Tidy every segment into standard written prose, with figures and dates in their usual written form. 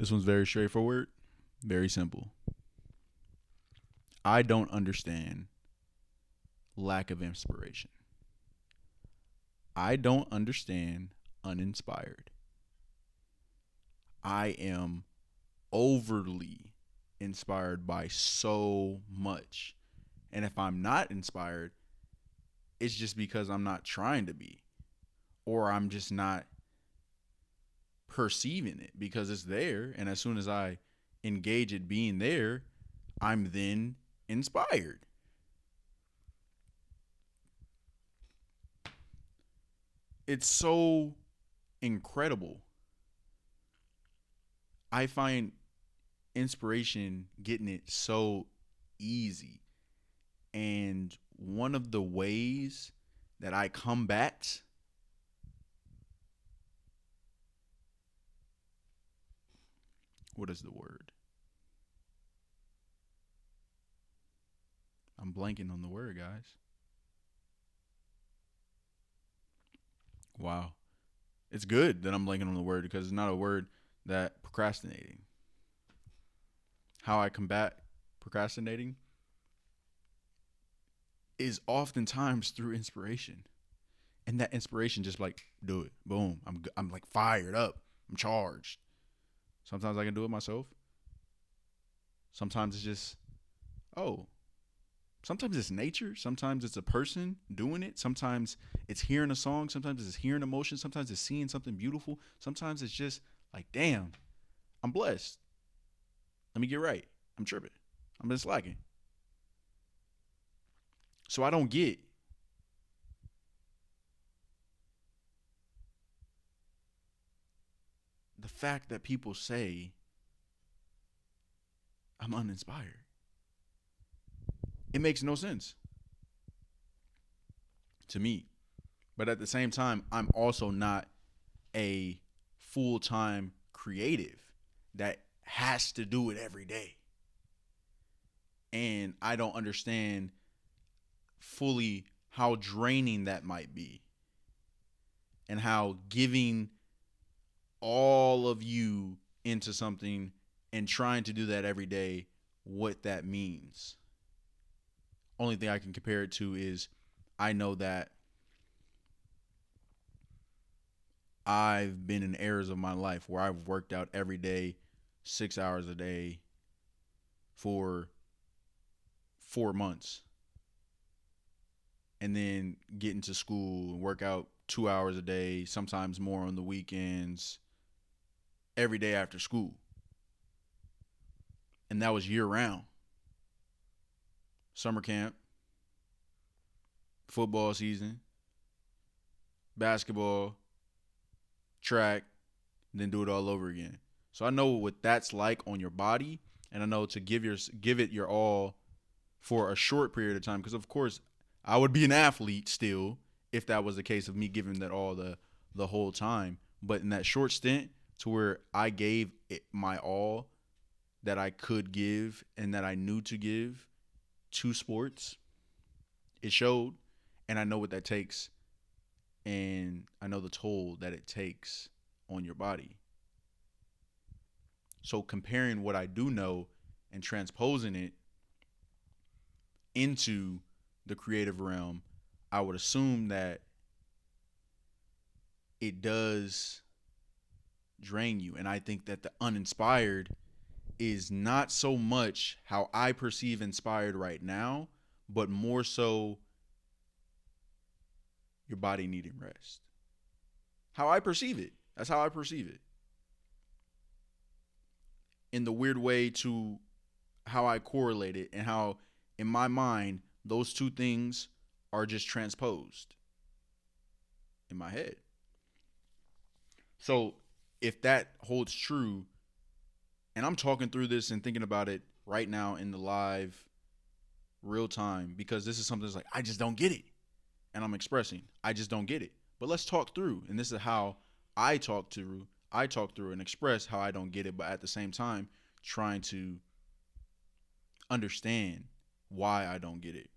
This one's very straightforward, very simple. I don't understand lack of inspiration. I don't understand uninspired. I am overly inspired by so much. And if I'm not inspired, it's just because I'm not trying to be, or I'm just not perceiving it because it's there. And as soon as I engage it being there, I'm then inspired. It's so incredible. I find inspiration getting it so easy. And one of the ways that I combat what is the word? I'm blanking on the word, guys. Wow. It's good that I'm blanking on the word because it's not a word that procrastinating. How I combat procrastinating is oftentimes through inspiration. And that inspiration just like do it. Boom. I'm like fired up. I'm charged. Sometimes I can do it myself. Sometimes it's just oh, sometimes it's nature. Sometimes it's a person doing it. Sometimes it's hearing a song. Sometimes it's hearing emotion. Sometimes it's seeing something beautiful. Sometimes it's just like, damn, I'm blessed. Let me get right. I'm tripping. I'm just slacking. So I don't get the fact that people say I'm uninspired. It makes no sense to me. But at the same time, I'm also not a full time creative that has to do it every day. And I don't understand fully how draining that might be and how giving all of you into something and trying to do that every day, what that means. Only thing I can compare it to is I know that I've been in eras of my life where I've worked out every day, 6 hours a day for 4 months, and then get into school and work out 2 hours a day, sometimes more on the weekends, every day after school. And that was year round. Summer camp, football season, basketball, track, then do it all over again. So I know what that's like on your body, and I know to give it your all for a short period of time. Because of course, I would be an athlete still if that was the case of me giving that all the whole time. But in that short stint, to where I gave it my all that I could give and that I knew to give to sports, it showed, and I know what that takes, and I know the toll that it takes on your body. So comparing what I do know and transposing it into the creative realm, I would assume that it does drain you. And I think that the uninspired is not so much how I perceive inspired right now, but more so your body needing rest. How I perceive it. That's how I perceive it. In the weird way to how I correlate it and how in my mind those two things are just transposed in my head. So if that holds true, and I'm talking through this and thinking about it right now in the live real time because this is something that's like I just don't get it. And I'm expressing. I just don't get it. But let's talk through. And this is how I talk through and express how I don't get it, but at the same time trying to understand why I don't get it.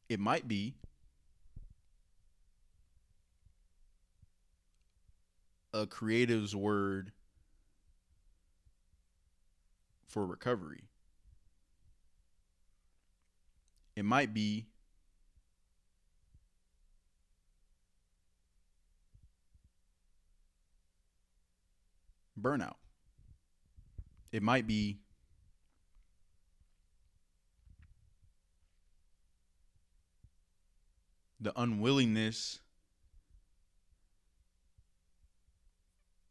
It might be a creative's word for recovery. It might be burnout. It might be the unwillingness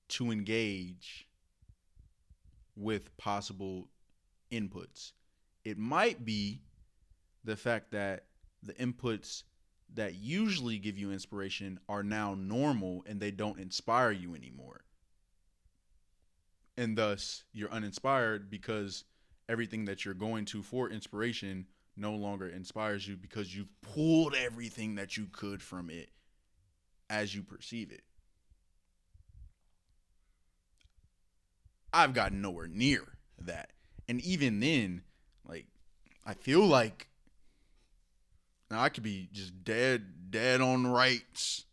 to engage with possible inputs. It might be the fact that the inputs that usually give you inspiration are now normal and they don't inspire you anymore. And thus, you're uninspired because everything that you're going to for inspiration no longer inspires you because you've pulled everything that you could from it as you perceive it. I've gotten nowhere near that. And even then, like, I feel like now I could be just dead on rights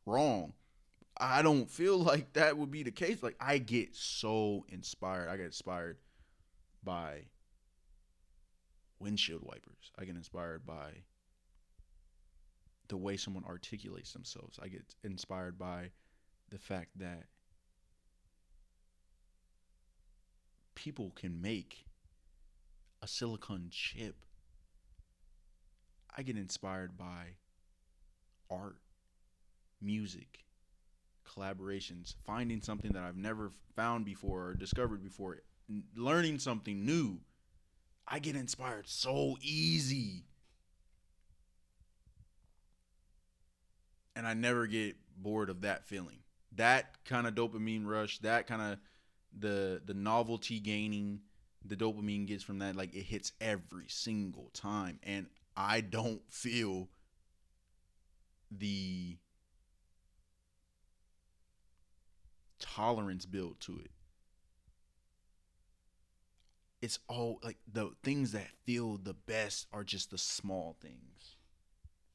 wrong. I don't feel like that would be the case. Like, I get so inspired. I get inspired by windshield wipers. I get inspired by the way someone articulates themselves. I get inspired by the fact that people can make a silicone chip. I get inspired by art, music, collaborations, finding something that I've never found before or discovered before, learning something new. I get inspired so easy. And I never get bored of that feeling. That kind of dopamine rush, that kind of the novelty gaining the dopamine gets from that, like, it hits every single time. And I don't feel the tolerance built to it. It's all like the things that feel the best are just the small things,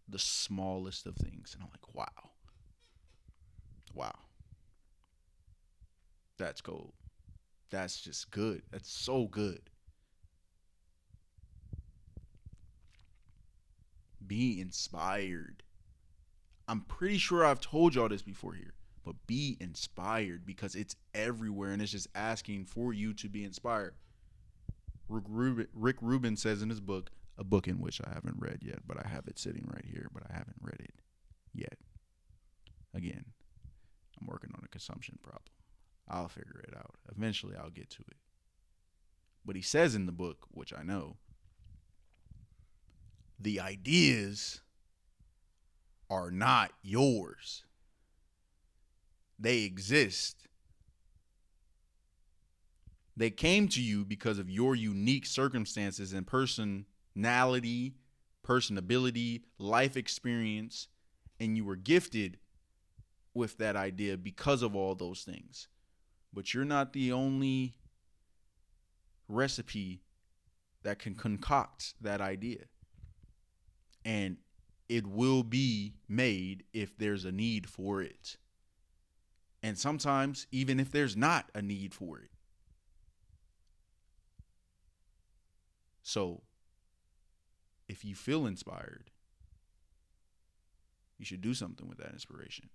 the smallest of things. And I'm like, wow, that's gold. That's just good. That's so good. Be inspired. I'm pretty sure I've told y'all this before here, but be inspired because it's everywhere and it's just asking for you to be inspired. Rick Rubin says in his book, a book in which I haven't read yet, but I have it sitting right here, but I haven't read it yet. Again, I'm working on a consumption problem. I'll figure it out. Eventually, I'll get to it. But he says in the book, which I know, the ideas are not yours. They exist. They came to you because of your unique circumstances and personality, personability, life experience, and you were gifted with that idea because of all those things. But you're not the only recipe that can concoct that idea. And it will be made if there's a need for it. And sometimes, even if there's not a need for it. So, if you feel inspired, you should do something with that inspiration.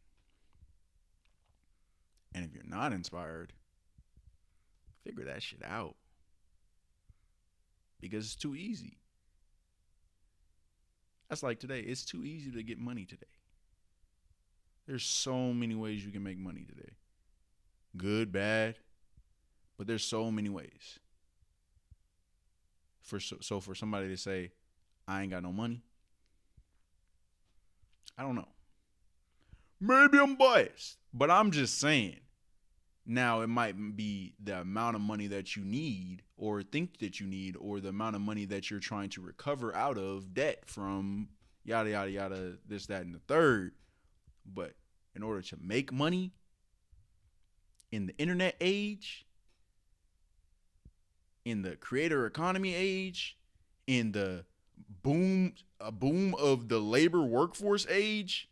And if you're not inspired, figure that shit out. Because it's too easy. That's like today. It's too easy to get money today. There's so many ways you can make money today. Good, bad, but there's so many ways. So for somebody to say, I ain't got no money, I don't know. Maybe I'm biased, but I'm just saying. Now, it might be the amount of money that you need or think that you need or the amount of money that you're trying to recover out of debt from yada, yada, yada, this, that, and the third. But in order to make money in the internet age, in the creator economy age, in the boom of the labor workforce age,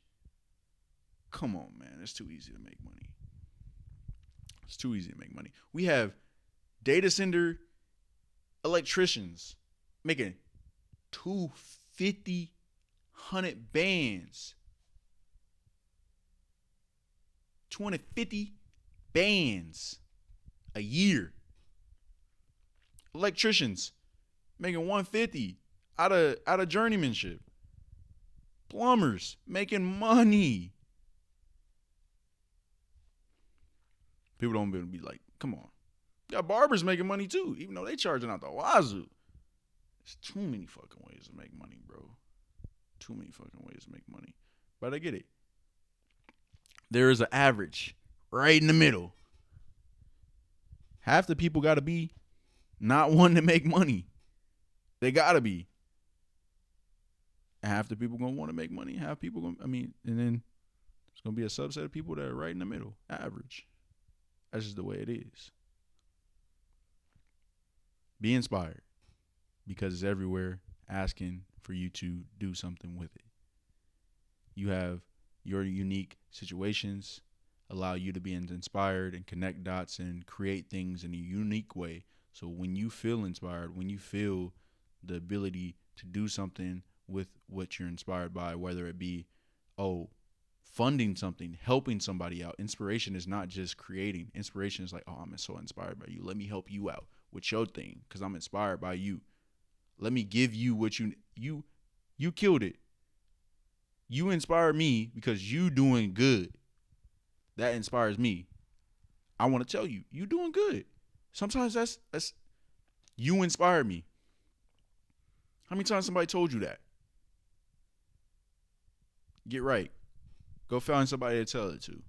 come on, man. It's too easy to make money. It's too easy to make money. We have data center electricians making 250 100 bands. 250 bands a year. Electricians making 150 out of journeymanship. Plumbers making money. People don't be like, come on. You got barbers making money too, even though they charging out the wazoo. There's too many fucking ways to make money, bro. Too many fucking ways to make money. But I get it. There is an average right in the middle. Half the people got to be not wanting to make money. They got to be. And half the people going to want to make money. Half people going to, and then there's going to be a subset of people that are right in the middle. Average. That's just the way it is. Be inspired. Because it's everywhere asking for you to do something with it. You have your unique situations allow you to be inspired and connect dots and create things in a unique way. So when you feel inspired, when you feel the ability to do something with what you're inspired by, whether it be, funding something, helping somebody out. Inspiration is not just creating. Inspiration is like, I'm so inspired by you. Let me help you out with your thing because I'm inspired by you. Let me give you what you killed it. You inspire me because you doing good. That inspires me. I want to tell you, you doing good. Sometimes that's you inspire me. How many times somebody told you that? Get right. Go find somebody to tell it to.